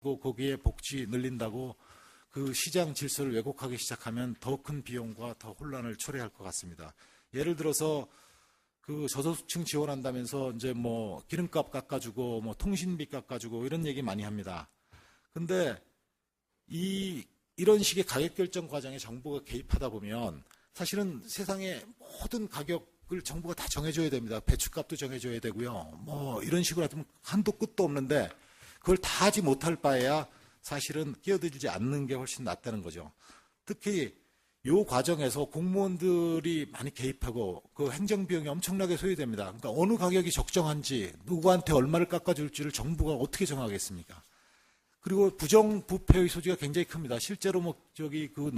그리고 거기에 복지 늘린다고 그 시장 질서를 왜곡하기 시작하면 더 큰 비용과 더 혼란을 초래할 것 같습니다. 예를 들어서 그 저소득층 지원한다면서 이제 뭐 기름값 깎아주고 뭐 통신비 깎아주고 이런 얘기 많이 합니다. 근데 이런 식의 가격 결정 과정에 정부가 개입하다 보면 사실은 세상의 모든 가격을 정부가 다 정해줘야 됩니다. 배추값도 정해줘야 되고요. 뭐 이런 식으로 하면 한도 끝도 없는데 그걸 다 하지 못할 바에야 사실은 끼어들지 않는 게 훨씬 낫다는 거죠. 특히 이 과정에서 공무원들이 많이 개입하고 그 행정비용이 엄청나게 소요됩니다. 그러니까 어느 가격이 적정한지 누구한테 얼마를 깎아줄지를 정부가 어떻게 정하겠습니까? 그리고 부정부패의 소지가 굉장히 큽니다. 실제로 뭐 저기 그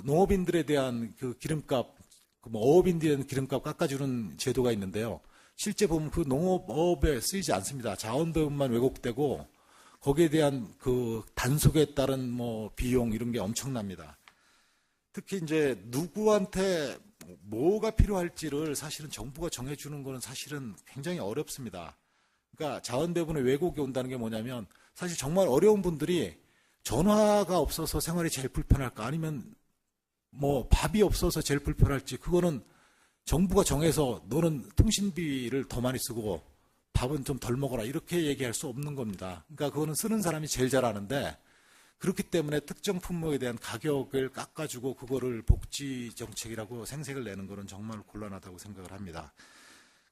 농업인들에 대한 그 기름값, 뭐 어업인들에 대한 기름값 깎아주는 제도가 있는데요. 실제 보면 그 농업에 쓰이지 않습니다. 자원배분만 왜곡되고 거기에 대한 그 단속에 따른 뭐 비용 이런 게 엄청납니다. 특히 이제 누구한테 뭐가 필요할지를 사실은 정부가 정해주는 거는 사실은 굉장히 어렵습니다. 그러니까 자원배분의 왜곡이 온다는 게 뭐냐면 사실 정말 어려운 분들이 전화가 없어서 생활이 제일 불편할까 아니면 뭐 밥이 없어서 제일 불편할지 그거는 정부가 정해서 너는 통신비를 더 많이 쓰고 밥은 좀 덜 먹어라 이렇게 얘기할 수 없는 겁니다. 그러니까 그거는 쓰는 사람이 제일 잘 아는데 그렇기 때문에 특정 품목에 대한 가격을 깎아주고 그거를 복지 정책이라고 생색을 내는 거는 정말 곤란하다고 생각을 합니다.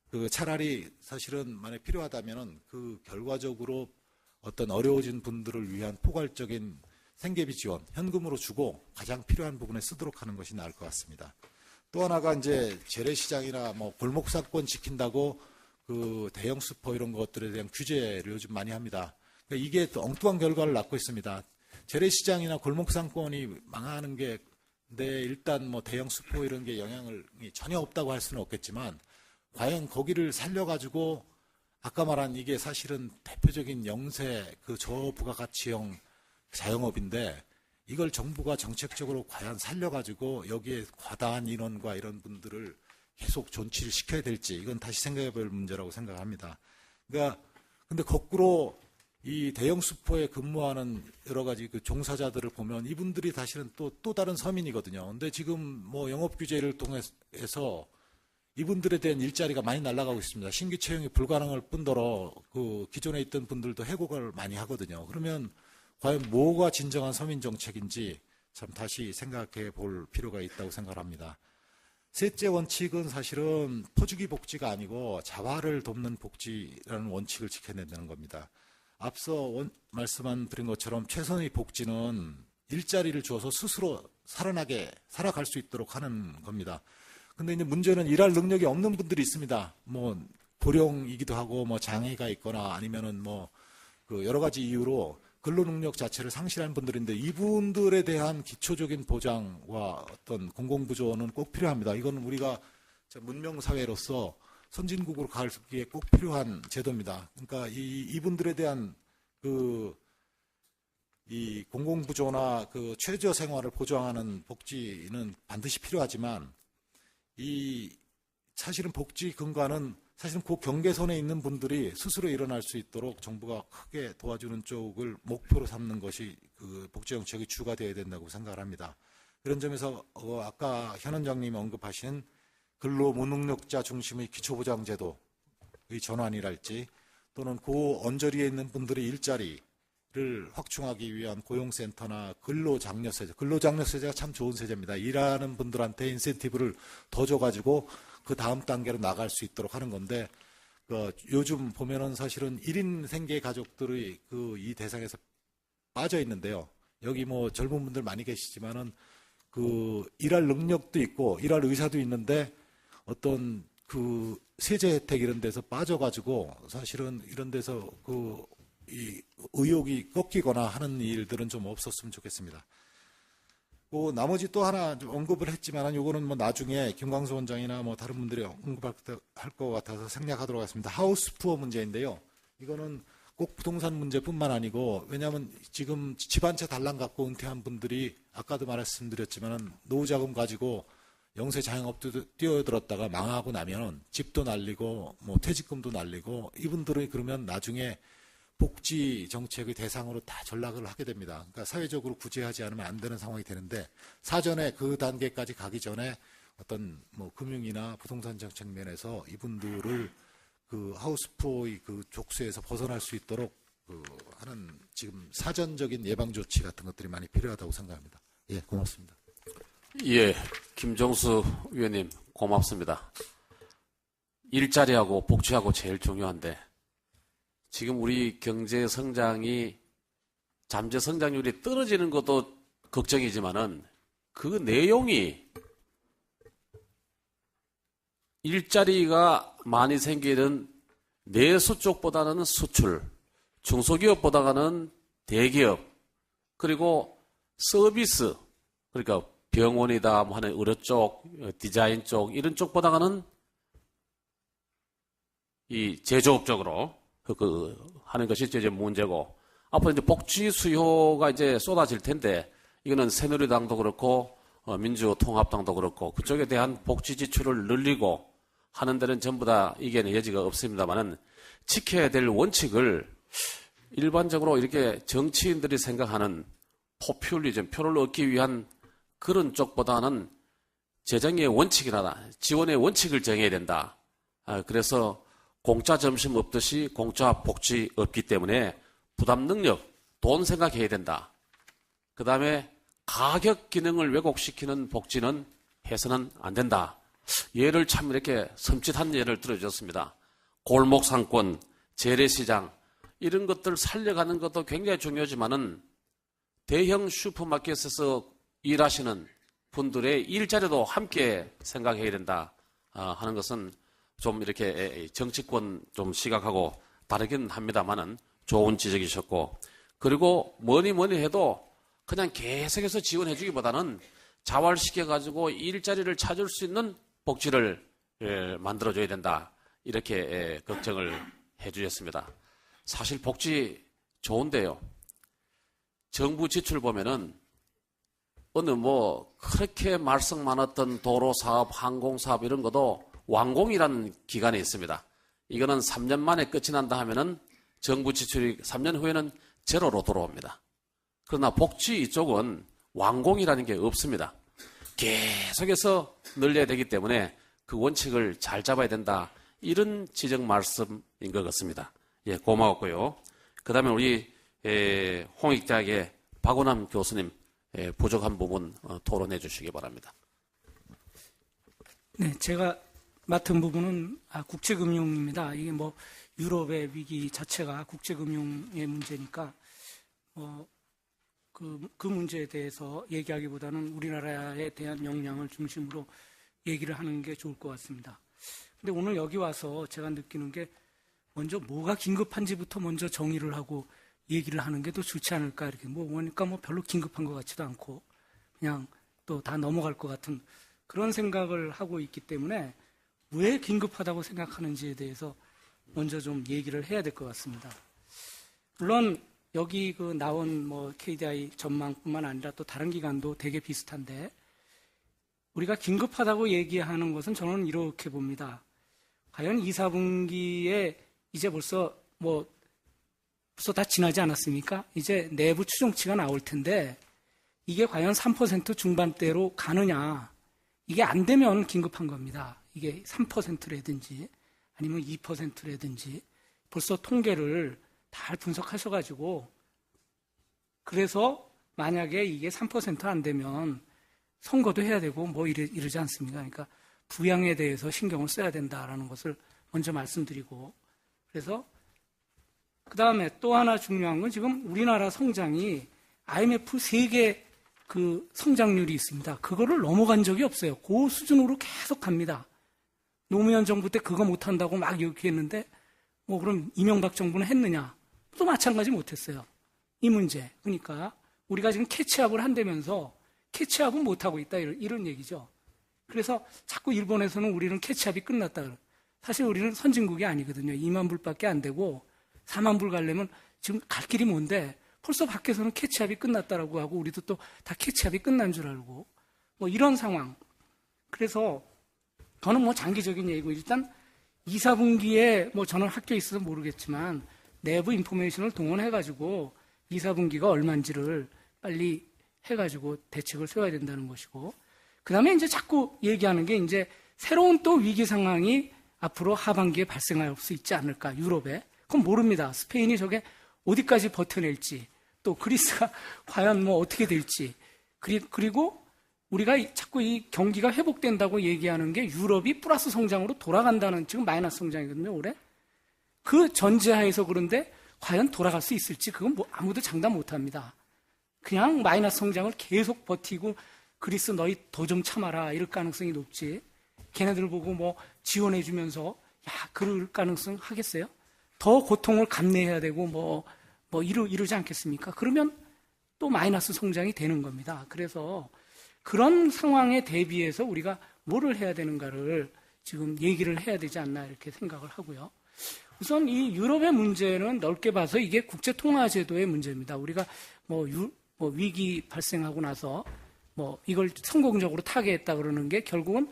그 차라리 사실은 만약 필요하다면은 그 결과적으로 어떤 어려워진 분들을 위한 포괄적인 생계비 지원 현금으로 주고 가장 필요한 부분에 쓰도록 하는 것이 나을 것 같습니다. 또 하나가 이제 재래시장이나 뭐 골목상권 지킨다고 그 대형 슈퍼 이런 것들에 대한 규제를 요즘 많이 합니다. 그러니까 이게 또 엉뚱한 결과를 낳고 있습니다. 재래시장이나 골목상권이 망하는 게 일단 뭐 대형 슈퍼 이런 게 영향을 전혀 없다고 할 수는 없겠지만 과연 거기를 살려가지고 아까 말한 이게 사실은 대표적인 영세 그 저부가가치형 자영업인데 이걸 정부가 정책적으로 과연 살려가지고 여기에 과다한 인원과 이런 분들을 계속 존치를 시켜야 될지 이건 다시 생각해 볼 문제라고 생각합니다. 그러니까 근데 거꾸로 이 대형 슈퍼에 근무하는 여러 가지 그 종사자들을 보면 이분들이 사실은 또 다른 서민이거든요. 근데 지금 뭐 영업 규제를 통해서 이분들에 대한 일자리가 많이 날아가고 있습니다. 신규 채용이 불가능할 뿐더러 그 기존에 있던 분들도 해고를 많이 하거든요. 그러면 과연 뭐가 진정한 서민 정책인지 참 다시 생각해 볼 필요가 있다고 생각합니다. 셋째 원칙은 사실은 퍼주기 복지가 아니고 자활을 돕는 복지라는 원칙을 지켜야 된다는 겁니다. 앞서 말씀 드린 것처럼 최선의 복지는 일자리를 주어서 스스로 살아갈 수 있도록 하는 겁니다. 근데 이제 문제는 일할 능력이 없는 분들이 있습니다. 뭐 고령이기도 하고 뭐 장애가 있거나 아니면은 뭐 그 여러 가지 이유로 근로 능력 자체를 상실한 분들인데 이분들에 대한 기초적인 보장과 어떤 공공부조는 꼭 필요합니다. 이건 우리가 문명 사회로서 선진국으로 가기에 꼭 필요한 제도입니다. 그러니까 이분들에 대한 이 공공부조나 그 최저 생활을 보장하는 복지는 반드시 필요하지만 사실은 복지 근간은 사실은 그 경계선에 있는 분들이 스스로 일어날 수 있도록 정부가 크게 도와주는 쪽을 목표로 삼는 것이 그 복지정책의 주가 되어야 된다고 생각을 합니다. 그런 점에서 아까 현 원장님이 언급하신 근로무능력자 중심의 기초보장제도의 전환이랄지 또는 그 언저리에 있는 분들의 일자리를 확충하기 위한 고용센터나 근로장려세제, 근로장려세제가 참 좋은 세제입니다. 일하는 분들한테 인센티브를 더 줘가지고 그 다음 단계로 나갈 수 있도록 하는 건데 요즘 보면은 사실은 1인 생계 가족들의 이 대상에서 빠져 있는데요. 여기 뭐 젊은 분들 많이 계시지만은 일할 능력도 있고 일할 의사도 있는데 어떤 그 세제 혜택 이런 데서 빠져가지고 사실은 이런 데서 이 의욕이 꺾이거나 하는 일들은 좀 없었으면 좋겠습니다. 나머지 또 하나 좀 언급을 했지만 요거는 뭐 나중에 김광수 원장이나 뭐 다른 분들이 언급할 것 같아서 생략하도록 하겠습니다. 하우스 푸어 문제인데요. 이거는 꼭 부동산 문제뿐만 아니고 왜냐하면 지금 집 한 채 달랑 갖고 은퇴한 분들이 아까도 말씀드렸지만 노후자금 가지고 영세 자영업도 뛰어들었다가 망하고 나면 집도 날리고 뭐 퇴직금도 날리고 이분들이 그러면 나중에 복지 정책의 대상으로 다 전락을 하게 됩니다. 그러니까 사회적으로 구제하지 않으면 안 되는 상황이 되는데 사전에 그 단계까지 가기 전에 어떤 뭐 금융이나 부동산 정책 면에서 이분들을 그 하우스프로의 그 족쇄에서 벗어날 수 있도록 하는 지금 사전적인 예방 조치 같은 것들이 많이 필요하다고 생각합니다. 예, 고맙습니다. 예, 김정수 위원님 고맙습니다. 일자리하고 복지하고 제일 중요한데 지금 우리 경제 성장이 잠재 성장률이 떨어지는 것도 걱정이지만은 그 내용이 일자리가 많이 생기는 내수 쪽보다는 수출, 중소기업보다는 대기업, 그리고 서비스, 그러니까 병원이다 뭐 하는 의료 쪽, 디자인 쪽 이런 쪽보다는 이 제조업 쪽으로 하는 것이 이제 문제고, 앞으로 이제 복지 수요가 이제 쏟아질 텐데 이거는 새누리당도 그렇고 민주통합당도 그렇고 그쪽에 대한 복지 지출을 늘리고 하는 데는 전부 다 이견의 여지가 없습니다만은 지켜야 될 원칙을 일반적으로 이렇게 정치인들이 생각하는 포퓰리즘, 표를 얻기 위한 그런 쪽보다는 재정의 원칙이나 지원의 원칙을 정해야 된다. 그래서 공짜 점심 없듯이 공짜 복지 없기 때문에 부담 능력, 돈 생각해야 된다. 그 다음에 가격 기능을 왜곡시키는 복지는 해서는 안 된다. 예를 참 이렇게 섬찟한 예를 들어주셨습니다. 골목 상권, 재래시장 이런 것들 살려가는 것도 굉장히 중요하지만은 대형 슈퍼마켓에서 일하시는 분들의 일자리도 함께 생각해야 된다 하는 것은 좀 이렇게 정치권 좀 시각하고 다르긴 합니다만은 좋은 지적이셨고, 그리고 뭐니 해도 그냥 계속해서 지원해 주기보다는 자활시켜가지고 일자리를 찾을 수 있는 복지를 만들어줘야 된다. 이렇게 걱정을 해 주셨습니다. 사실 복지 좋은데요. 정부 지출 보면은 어느 뭐 그렇게 말썽 많았던 도로사업, 항공사업 이런 것도 완공이라는 기간이 있습니다. 이거는 3년 만에 끝이 난다 하면은 정부 지출이 3년 후에는 제로로 돌아옵니다. 그러나 복지 이쪽은 완공이라는 게 없습니다. 계속해서 늘려야 되기 때문에 그 원칙을 잘 잡아야 된다. 이런 지적 말씀인 것 같습니다. 예, 고마웠고요. 그 다음에 우리 홍익대학의 박원남 교수님 부족한 부분 토론해 주시기 바랍니다. 네, 제가 맡은 부분은 국제금융입니다. 이게 뭐 유럽의 위기 자체가 국제금융의 문제니까 그 문제에 대해서 얘기하기보다는 우리나라에 대한 역량을 중심으로 얘기를 하는 게 좋을 것 같습니다. 근데 오늘 여기 와서 제가 느끼는 게 먼저 뭐가 긴급한지부터 먼저 정의를 하고 얘기를 하는 게 더 좋지 않을까, 이렇게 보니까 별로 긴급한 것 같지도 않고 그냥 또 다 넘어갈 것 같은 그런 생각을 하고 있기 때문에 왜 긴급하다고 생각하는지에 대해서 먼저 좀 얘기를 해야 될 것 같습니다. 물론 여기 나온 KDI 전망뿐만 아니라 또 다른 기관도 되게 비슷한데, 우리가 긴급하다고 얘기하는 것은 저는 이렇게 봅니다. 과연 2, 4분기에 이제 벌써 다 지나지 않았습니까? 이제 내부 추정치가 나올 텐데 이게 과연 3% 중반대로 가느냐, 이게 안 되면 긴급한 겁니다. 이게 3%라든지 아니면 2%라든지 벌써 통계를 다 분석하셔가지고, 그래서 만약에 이게 3% 안 되면 선거도 해야 되고 이러지 않습니까? 그러니까 부양에 대해서 신경을 써야 된다라는 것을 먼저 말씀드리고, 그래서 그 다음에 또 하나 중요한 건 지금 우리나라 성장이 IMF 세계 성장률이 있습니다. 그거를 넘어간 적이 없어요. 그 수준으로 계속 갑니다. 노무현 정부 때 그거 못한다고 막 얘기했는데 그럼 이명박 정부는 했느냐? 또 마찬가지 못했어요. 이 문제. 그러니까 우리가 지금 캐치업을 한다면서 캐치업은 못하고 있다, 이런 얘기죠. 그래서 자꾸 일본에서는 우리는 캐치업이 끝났다. 사실 우리는 선진국이 아니거든요. 2만 불밖에 안 되고 4만 불 가려면 지금 갈 길이 뭔데 벌써 밖에서는 캐치업이 끝났다라고 하고 우리도 또 다 캐치업이 끝난 줄 알고 이런 상황. 그래서 저는 장기적인 얘기고, 일단 2, 4분기에 저는 학교에 있어서 모르겠지만 내부 인포메이션을 동원해가지고 2, 4분기가 얼마인지를 빨리 해가지고 대책을 세워야 된다는 것이고, 그 다음에 이제 자꾸 얘기하는 게 이제 새로운 또 위기 상황이 앞으로 하반기에 발생할 수 있지 않을까, 유럽에. 그건 모릅니다. 스페인이 저게 어디까지 버텨낼지, 또 그리스가 과연 뭐 어떻게 될지. 그리고 우리가 자꾸 이 경기가 회복된다고 얘기하는 게 유럽이 플러스 성장으로 돌아간다는, 지금 마이너스 성장이거든요, 올해. 그 전제하에서 그런데 과연 돌아갈 수 있을지 그건 뭐 아무도 장담 못 합니다. 그냥 마이너스 성장을 계속 버티고 그리스 너희 더 좀 참아라 이럴 가능성이 높지. 걔네들 보고 뭐 지원해 주면서 야, 그럴 가능성 하겠어요? 더 고통을 감내해야 되고 이러지 않겠습니까? 그러면 또 마이너스 성장이 되는 겁니다. 그래서 그런 상황에 대비해서 우리가 뭐를 해야 되는가를 지금 얘기를 해야 되지 않나 이렇게 생각을 하고요. 우선 이 유럽의 문제는 넓게 봐서 이게 국제통화제도의 문제입니다. 우리가 위기 발생하고 나서 이걸 성공적으로 타개했다 그러는 게 결국은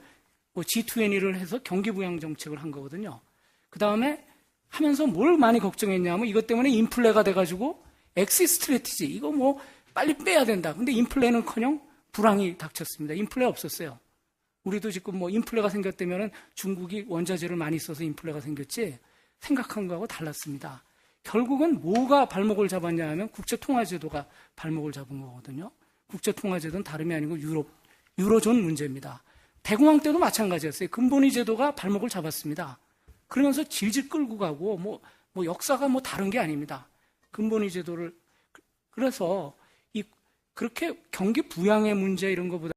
G20를 해서 경기부양 정책을 한 거거든요. 그 다음에 하면서 뭘 많이 걱정했냐면 이것 때문에 인플레가 돼가지고 엑시 스트래티지 이거 빨리 빼야 된다. 근데 인플레는커녕 불황이 닥쳤습니다. 인플레 없었어요. 우리도 지금 인플레가 생겼다면은 중국이 원자재를 많이 써서 인플레가 생겼지 생각한 거하고 달랐습니다. 결국은 뭐가 발목을 잡았냐 하면 국제통화제도가 발목을 잡은 거거든요. 국제통화제도는 다름이 아니고 유로존 문제입니다. 대공황 때도 마찬가지였어요. 근본위 제도가 발목을 잡았습니다. 그러면서 질질 끌고 가고 역사가 다른 게 아닙니다. 근본위 제도를 그래서 그렇게 경기 부양의 문제 이런 거보다